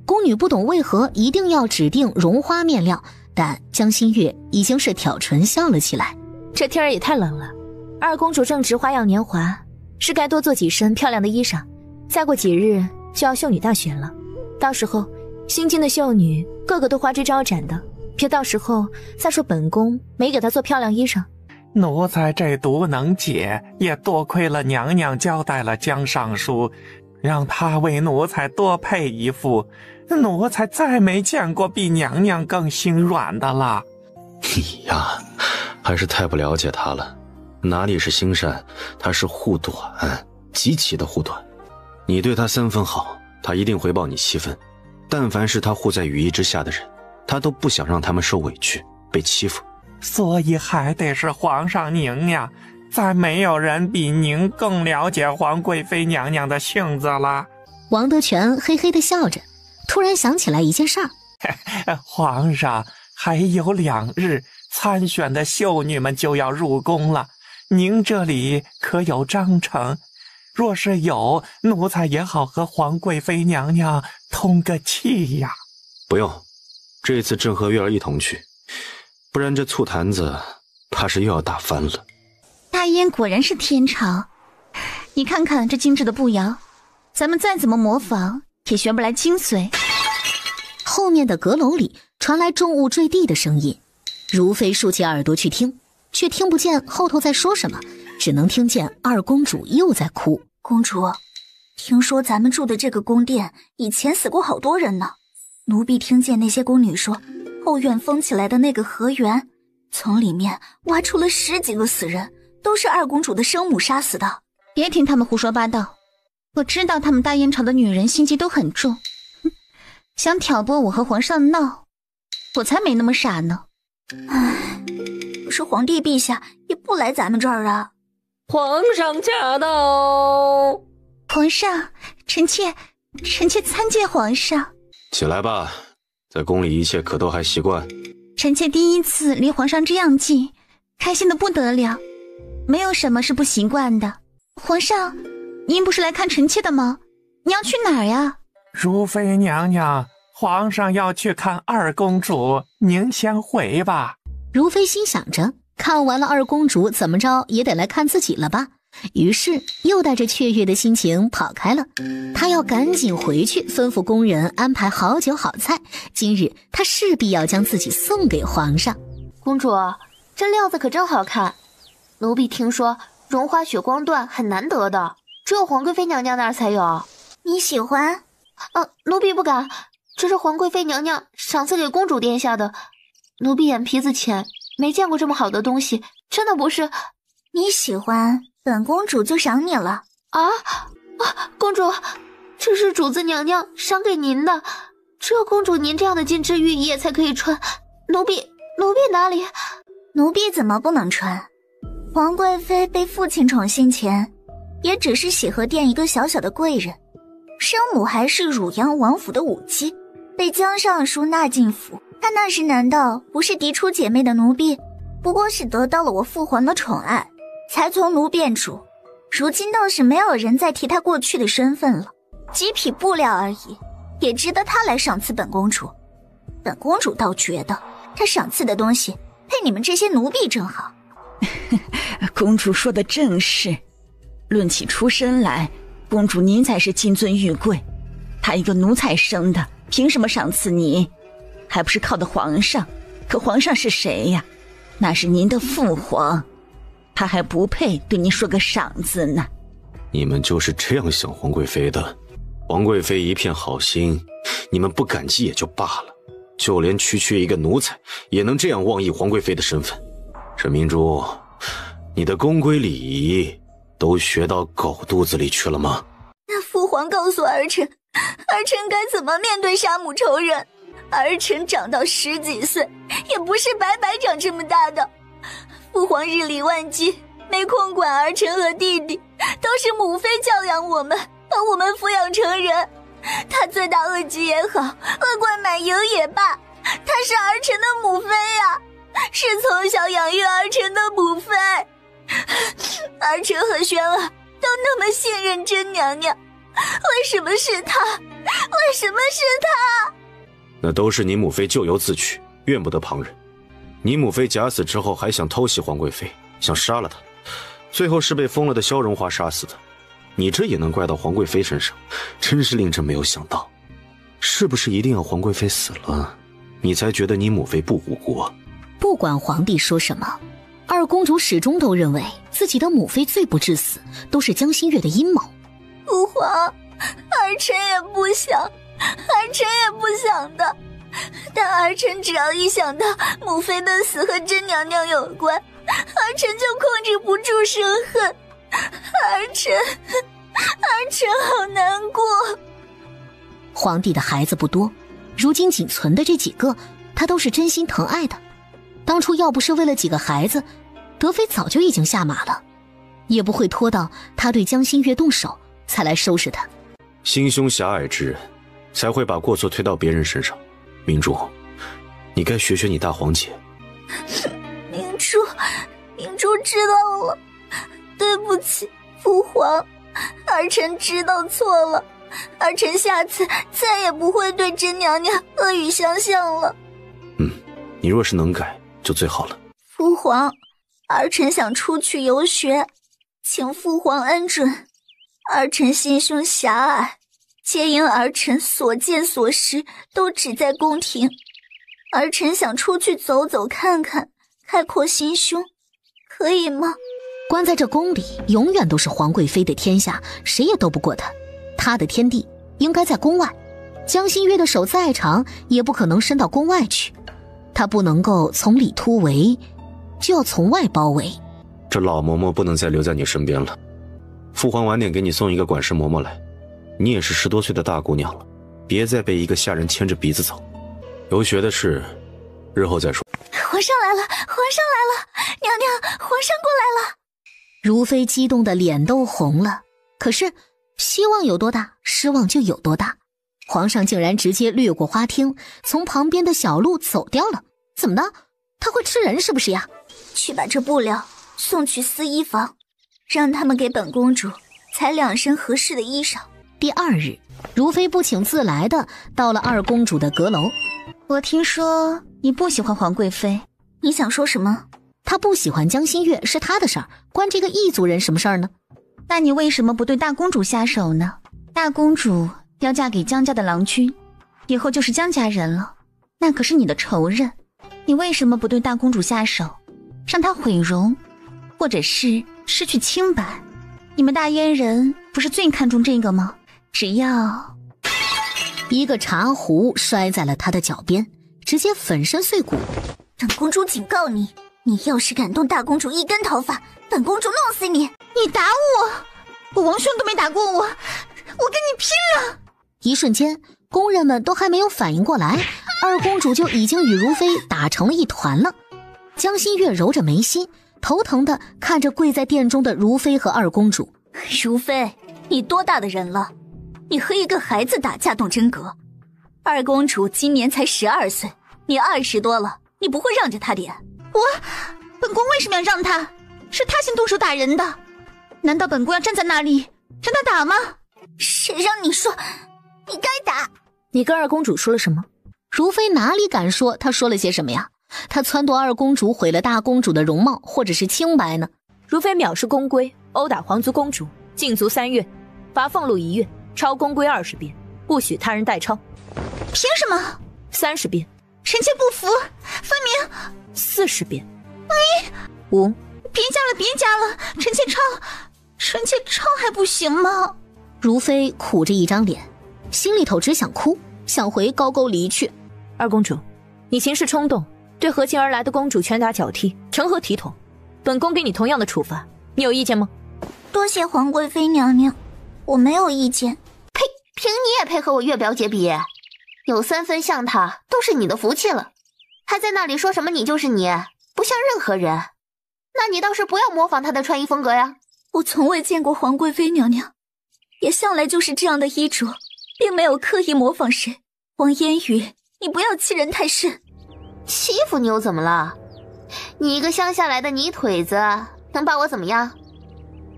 宫女不懂为何一定要指定绒花面料，但江心月已经是挑唇笑了起来。这天儿也太冷了，二公主正值花样年华，是该多做几身漂亮的衣裳。再过几日就要秀女大选了，到时候新进的秀女个个都花枝招展的，别到时候再说本宫没给她做漂亮衣裳。奴才这毒能解，也多亏了娘娘交代了江尚书，让他为奴才多配一副，奴才再没见过比娘娘更心软的了。你呀，还是太不了解他了，哪里是心善，他是护短，极其的护短。你对他3分好，他一定回报你7分。但凡是他护在羽翼之下的人，他都不想让他们受委屈被欺负。所以还得是皇上您呀，再没有人比您更了解皇贵妃娘娘的性子了。王德全嘿嘿地笑着，突然想起来一件事儿。皇上，还有2日，参选的秀女们就要入宫了，您这里可有章程？若是有，奴才也好和皇贵妃娘娘通个气呀。不用，这次正和月儿一同去，不然这醋坛子怕是又要打翻了。大燕果然是天朝，你看看这精致的步摇，咱们再怎么模仿也学不来精髓。后面的阁楼里传来重物坠地的声音，如妃竖起耳朵去听，却听不见后头在说什么，只能听见二公主又在哭。公主，听说咱们住的这个宫殿以前死过好多人呢。奴婢听见那些宫女说，后院封起来的那个河源，从里面挖出了10几个死人，都是二公主的生母杀死的。别听他们胡说八道，我知道他们大燕朝的女人心机都很重，想挑拨我和皇上闹，我才没那么傻呢。唉，可是皇帝陛下也不来咱们这儿啊。皇上驾到！皇上，臣妾参见皇上。起来吧，在宫里一切可都还习惯。臣妾第一次离皇上这样近，开心的不得了，没有什么是不习惯的。皇上，您不是来看臣妾的吗？你要去哪儿呀？如妃娘娘，皇上要去看二公主，您先回吧。如妃心想着，看完了二公主，怎么着也得来看自己了吧，于是又带着雀跃的心情跑开了。她要赶紧回去吩咐工人安排好酒好菜，今日她势必要将自己送给皇上。公主，这料子可真好看，奴婢听说荣华血光缎很难得的，只有皇贵妃娘娘那儿才有。你喜欢？奴婢不敢，这是皇贵妃娘娘赏赐给公主殿下的。奴婢眼皮子浅，没见过这么好的东西，真的不是。你喜欢，本公主就赏你了。公主，这是主子娘娘赏给您的，只有公主您这样的金枝玉叶才可以穿。奴婢哪里？奴婢怎么不能穿？皇贵妃被父亲宠幸前，也只是喜和殿一个小小的贵人，生母还是汝阳王府的舞姬，被江尚书纳进府。她那时难道不是嫡出姐妹的奴婢？不过是得到了我父皇的宠爱，才从奴变主。如今倒是没有人再提她过去的身份了，几匹布料而已，也值得她来赏赐本公主。本公主倒觉得她赏赐的东西配你们这些奴婢正好。公主说的正是，论起出身来，公主您才是金尊玉贵，她一个奴才生的，凭什么赏赐你？还不是靠的皇上，可皇上是谁呀？那是您的父皇，他还不配对您说个赏字呢。你们就是这样想皇贵妃的？皇贵妃一片好心，你们不感激也就罢了，就连区一个奴才也能这样妄议皇贵妃的身份。沈明珠，你的宫规礼仪都学到狗肚子里去了吗？那父皇告诉儿臣该怎么面对杀母仇人。儿臣长到10几岁，也不是白白长这么大的。父皇日理万机，没空管儿臣和弟弟，都是母妃教养我们，把我们抚养成人。他罪大恶极也好，恶贯满盈也罢，她是儿臣的母妃呀，是从小养育儿臣的母妃。儿臣和轩儿都那么信任甄娘娘，为什么是她？为什么是她？那都是你母妃咎由自取，怨不得旁人。你母妃假死之后还想偷袭皇贵妃，想杀了她，最后是被疯了的萧荣华杀死的。你这也能怪到皇贵妃身上，真是令朕没有想到。是不是一定要皇贵妃死了，你才觉得你母妃不无辜啊？不管皇帝说什么，二公主始终都认为自己的母妃罪不至死，都是江心月的阴谋。父皇，儿臣也不想，儿臣也不想的，但儿臣只要一想到母妃的死和甄娘娘有关，儿臣就控制不住生恨。儿臣好难过。皇帝的孩子不多，如今仅存的这几个，他都是真心疼爱的。当初要不是为了几个孩子，德妃早就已经下马了，也不会拖到他对江心月动手才来收拾他。心胸狭隘之人才会把过错推到别人身上。明珠，你该学学你大皇姐。明珠知道了，对不起父皇，儿臣知道错了，儿臣下次再也不会对甄娘娘恶语相向了。你若是能改就最好了。父皇，儿臣想出去游学，请父皇恩准。儿臣心胸狭隘，皆因儿臣所见所识都只在宫廷，儿臣想出去走走看看，开阔心胸，可以吗？关在这宫里永远都是皇贵妃的天下，谁也斗不过她。她的天地应该在宫外，江心月的手再长也不可能伸到宫外去，她不能够从里突围，就要从外包围。这老嬷嬷不能再留在你身边了，父皇晚点给你送一个管事嬷嬷来。你也是10多岁的大姑娘了，别再被一个下人牵着鼻子走。游学的事日后再说。皇上来了，皇上来了，娘娘，皇上过来了。如妃激动的脸都红了，可是希望有多大，失望就有多大。皇上竟然直接掠过花厅，从旁边的小路走掉了。怎么的？他会吃人是不是呀？去把这布料送去司衣房，让他们给本公主裁2身合适的衣裳。第2日，如妃不请自来的到了二公主的阁楼。我听说你不喜欢皇贵妃，你想说什么？她不喜欢江心月是她的事儿，关这个异族人什么事儿呢？那你为什么不对大公主下手呢？大公主要嫁给江家的郎君，以后就是江家人了，那可是你的仇人，你为什么不对大公主下手，让她毁容，或者是失去清白。你们大燕人不是最看重这个吗？只要……一个茶壶摔在了他的脚边，直接粉身碎骨。本公主警告你，你要是敢动大公主一根头发，本公主弄死你！你打我王兄都没打过我，我跟你拼了！一瞬间，工人们都还没有反应过来，二公主就已经与如妃打成了一团了。江心月揉着眉心，头疼的看着跪在殿中的如妃和二公主。如妃，你多大的人了？你和一个孩子打架动真格。二公主今年才12岁，你20多了，你不会让着她点？本宫为什么要让她？是她先动手打人的，难道本宫要站在那里让她打吗？谁让你说？你该打！你跟二公主说了什么？如妃哪里敢说她说了些什么呀？她撺掇二公主毁了大公主的容貌或者是清白呢？如妃藐视宫规，殴打皇族公主，禁足3月，罚俸禄1月，抄宫规20遍，不许他人代抄。凭什么？30遍。臣妾不服，分明40遍。5。别加了，臣妾抄还不行吗？如妃苦着一张脸，心里头只想哭，想回高沟里去。二公主，你行事冲动，对和亲而来的公主拳打脚踢，成何体统？本宫给你同样的处罚，你有意见吗？多谢皇贵妃娘娘，我没有意见。呸！凭你也配和我月表姐比？有3分像她，都是你的福气了，还在那里说什么你就是你，不像任何人。那你倒是不要模仿她的穿衣风格呀。我从未见过皇贵妃娘娘，也向来就是这样的衣着，并没有刻意模仿谁。王烟雨，你不要欺人太甚。欺负你又怎么了？你一个乡下来的泥腿子，能把我怎么样？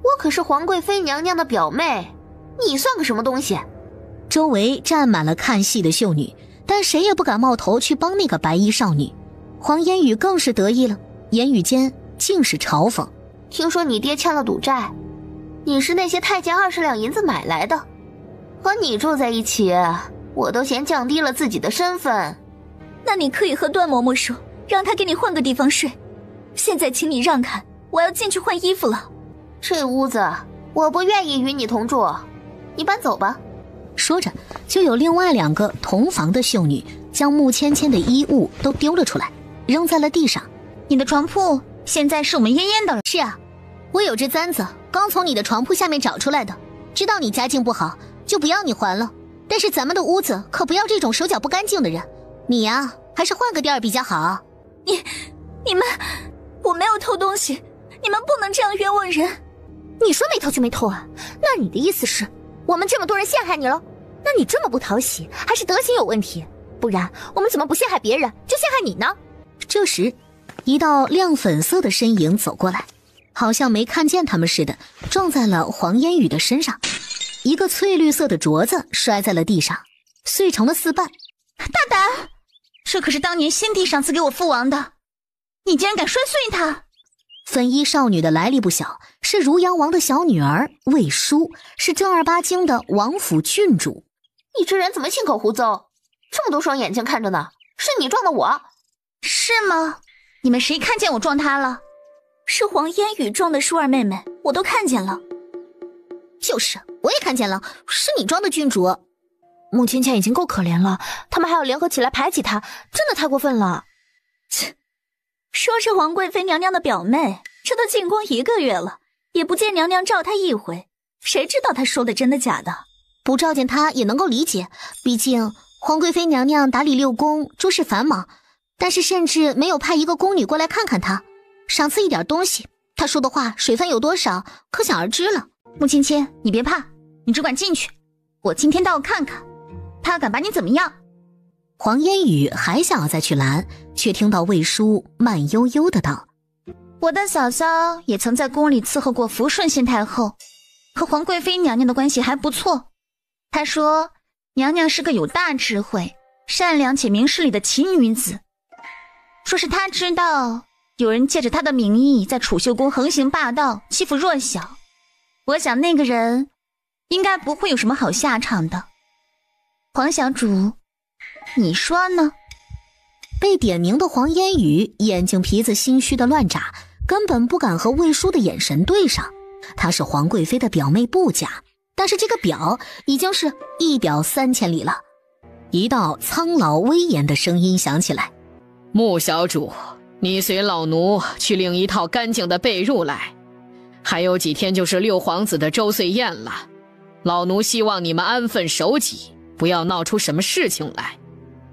我可是皇贵妃娘娘的表妹，你算个什么东西？周围站满了看戏的秀女，但谁也不敢冒头去帮那个白衣少女。黄烟雨更是得意了，言语间尽是嘲讽。听说你爹欠了赌债，你是那些太监20两银子买来的，和你住在一起，我都嫌降低了自己的身份。那你可以和段嬷嬷说，让她给你换个地方睡。现在请你让开，我要进去换衣服了。这屋子我不愿意与你同住，你搬走吧。说着，就有另外2个同房的秀女将穆芊芊的衣物都丢了出来，扔在了地上。你的床铺现在是我们嫣嫣的了。是啊，我有只簪子，刚从你的床铺下面找出来的。知道你家境不好，就不要你还了。但是咱们的屋子可不要这种手脚不干净的人。你呀，还是换个地儿比较好。你们，我没有偷东西，你们不能这样冤枉人。你说没偷就没偷啊？那你的意思是，我们这么多人陷害你了？那你这么不讨喜，还是德行有问题？不然我们怎么不陷害别人，就陷害你呢？这时，一道亮粉色的身影走过来，好像没看见他们似的，撞在了黄烟雨的身上。一个翠绿色的镯子摔在了地上，碎成了4瓣。大胆！这可是当年先帝赏赐给我父王的，你竟然敢摔碎它！粉衣少女的来历不小，是如阳王的小女儿魏淑，是正儿八经的王府郡主。你这人怎么信口胡诌？这么多双眼睛看着呢，是你撞的我？是吗？你们谁看见我撞她了？是黄烟雨撞的淑儿妹妹，我都看见了。就是，我也看见了，是你撞的郡主。穆芊芊已经够可怜了，他们还要联合起来排挤她，真的太过分了。切，说是皇贵妃娘娘的表妹，这都进宫1个月了，也不见娘娘召她一回，谁知道她说的真的假的？不召见她也能够理解，毕竟皇贵妃娘娘打理6宫，诸事繁忙，但是甚至没有派一个宫女过来看看她，赏赐一点东西，她说的话水分有多少，可想而知了。穆芊芊，你别怕，你只管进去，我今天倒要看看他敢把你怎么样。黄烟雨还想要再去拦，却听到魏淑慢悠悠的道：我的嫂嫂也曾在宫里伺候过福顺县太后，和皇贵妃娘娘的关系还不错。她说娘娘是个有大智慧、善良且明事理的奇女子，说是她知道有人借着她的名义在储秀宫横行霸道，欺负弱小。我想那个人应该不会有什么好下场的。黄小主，你说呢？被点名的黄烟雨眼睛皮子心虚的乱眨，根本不敢和魏叔的眼神对上。她是皇贵妃的表妹不假，但是这个表已经是一表3000里了。一道苍老威严的声音响起来：穆小主，你随老奴去领一套干净的被褥来，还有几天就是六皇子的周岁宴了，老奴希望你们安分守己，不要闹出什么事情来，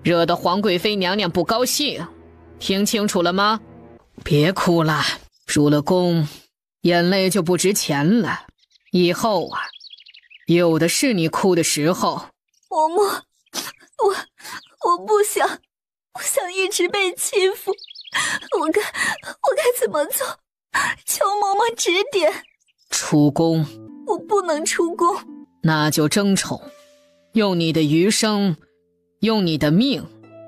惹得皇贵妃娘娘不高兴，听清楚了吗？别哭了，入了宫，眼泪就不值钱了，以后啊，有的是你哭的时候。嬷嬷，我不想一直被欺负，我该怎么做？求嬷嬷指点。出宫？我不能出宫。那就争宠，用你的余生，用你的命，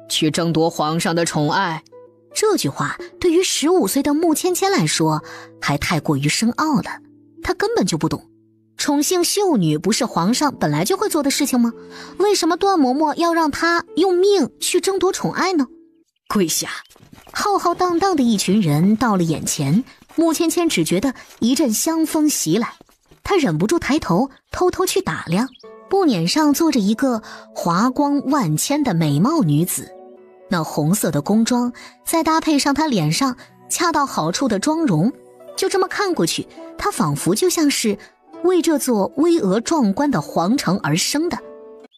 去争夺皇上的宠爱。这句话对于15岁的穆芊芊来说还太过于深奥了，她根本就不懂。宠幸秀女不是皇上本来就会做的事情吗？为什么段嬷嬷要让她用命去争夺宠爱呢？跪下！浩浩荡荡的一群人到了眼前，穆芊芊只觉得一阵香风袭来，她忍不住抬头偷偷去打量，布辇上坐着一个华光万千的美貌女子，那红色的宫装再搭配上她脸上恰到好处的妆容，就这么看过去，她仿佛就像是为这座巍峨壮观的皇城而生的。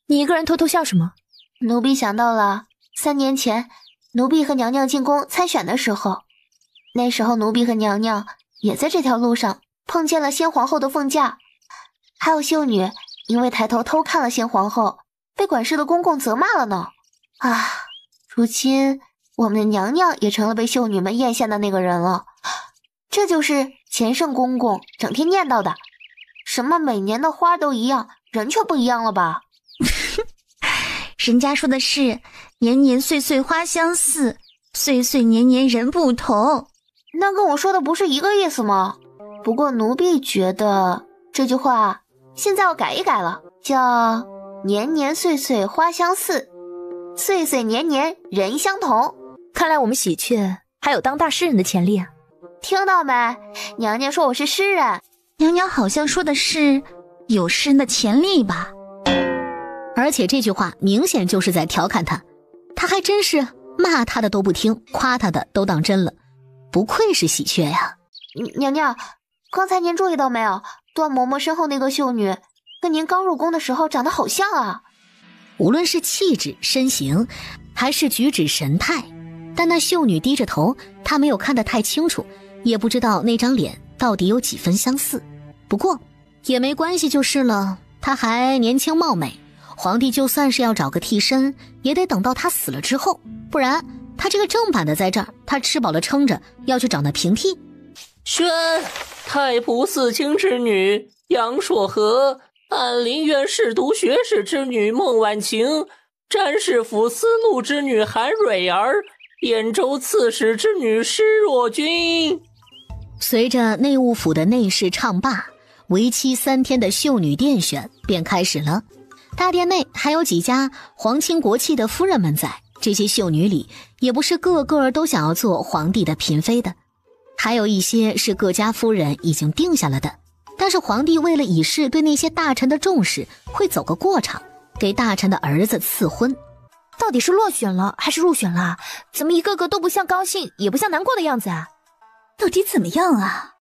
你一个人偷偷笑什么？奴婢想到了3年前奴婢和娘娘进宫参选的时候，那时候奴婢和娘娘也在这条路上碰见了先皇后的凤驾，还有秀女因为抬头偷看了先皇后，被管事的公公责骂了呢。啊，如今我们的娘娘也成了被秀女们艳羡的那个人了。这就是钱圣公公整天念叨的，什么每年的花都一样，人却不一样了吧？人家说的是年年岁岁花相似，岁岁年年人不同。那跟我说的不是一个意思吗？不过奴婢觉得这句话现在要改一改了，叫年年岁岁花相似，岁岁年年人相同。看来我们喜鹊还有当大诗人的潜力啊！听到没？娘娘说我是诗人。娘娘好像说的是有诗人的潜力吧。而且这句话明显就是在调侃他，他还真是骂他的都不听，夸他的都当真了，不愧是喜鹊呀。娘娘，刚才您注意到没有，段嬷嬷身后那个秀女跟您刚入宫的时候长得好像啊。无论是气质身形还是举止神态，但那秀女低着头，她没有看得太清楚，也不知道那张脸到底有几分相似。不过也没关系就是了，她还年轻貌美，皇帝就算是要找个替身，也得等到她死了之后，不然她这个正版的在这儿，她吃饱了撑着要去找那平替。宣太仆寺卿之女杨硕和，翰林院侍读学士之女孟婉晴，詹事府司路之女韩蕊儿，兖州刺史之女施若君。随着内务府的内侍唱罢，为期3天的秀女殿选便开始了。大殿内还有几家皇亲国戚的夫人们在，这些秀女里也不是个个都想要做皇帝的嫔妃的，还有一些是各家夫人已经定下了的。但是皇帝为了以示对那些大臣的重视，会走个过场，给大臣的儿子赐婚。到底是落选了还是入选了？怎么一个个都不像高兴也不像难过的样子啊？到底怎么样啊？